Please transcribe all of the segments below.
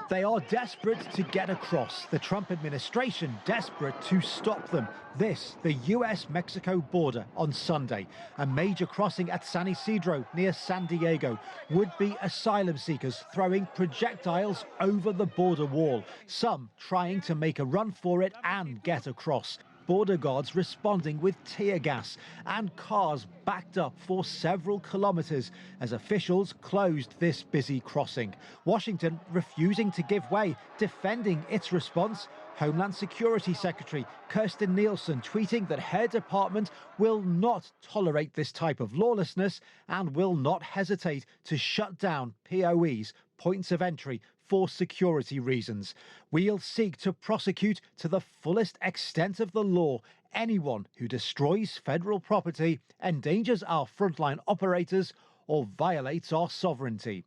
They are desperate to get across, the Trump administration desperate to stop them. This, the U.S Mexico border on Sunday. A major crossing at San Isidro near San Diego. Would-be asylum seekers throwing projectiles over the border wall. Some trying to make a run for it and get across. Border guards responding with tear gas and cars backed up for several kilometers as officials closed this busy crossing. Washington refusing to give way, defending its response. Homeland Security Secretary Kirstjen Nielsen tweeting that her department will not tolerate this type of lawlessness and will not hesitate to shut down POEs, points of entry, for security reasons. We'll seek to prosecute to the fullest extent of the law anyone who destroys federal property, endangers our frontline operators, or violates our sovereignty.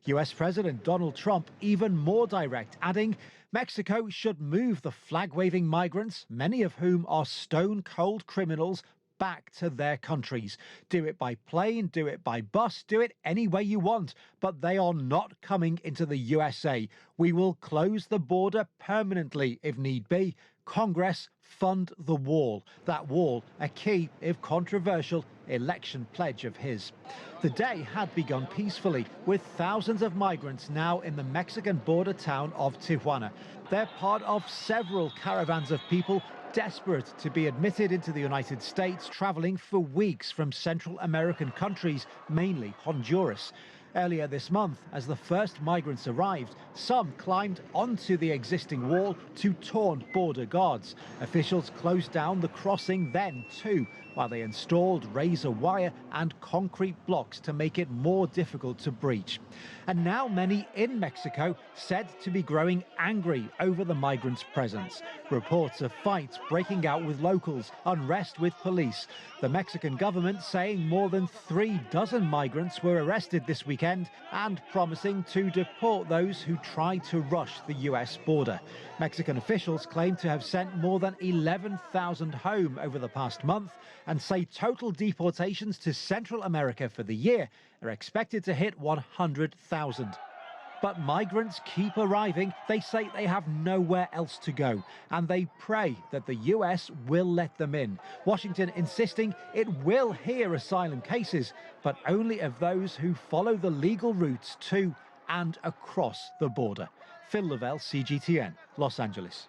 US President Donald Trump even more direct, adding Mexico should move the flag-waving migrants, many of whom are stone-cold criminals, back to their countries. Do it by plane, do it by bus, do it any way you want, but they are not coming into the USA. We will close the border permanently if need be. Congress, fund the wall. That wall, a key, if controversial, election pledge of his. The day had begun peacefully, with thousands of migrants now in the Mexican border town of Tijuana. They're part of several caravans of people desperate to be admitted into the United States, traveling for weeks from Central American countries, mainly Honduras. Earlier this month, as the first migrants arrived, some climbed onto the existing wall to taunt border guards. Officials closed down the crossing then too, while they installed razor wire and concrete blocks to make it more difficult to breach. And now many in Mexico said to be growing angry over the migrants' presence. Reports of fights breaking out with locals, unrest with police. The Mexican government saying more than 36 migrants were arrested this weekend and promising to deport those who tried to rush the US border. Mexican officials claim to have sent more than 11,000 home over the past month and say total deportations to Central America for the year are expected to hit 100,000. But migrants keep arriving. They say they have nowhere else to go, and they pray that the US will let them in. Washington insisting it will hear asylum cases, but only of those who follow the legal routes to and across the border. Lavelle, CGTN, Los Angeles.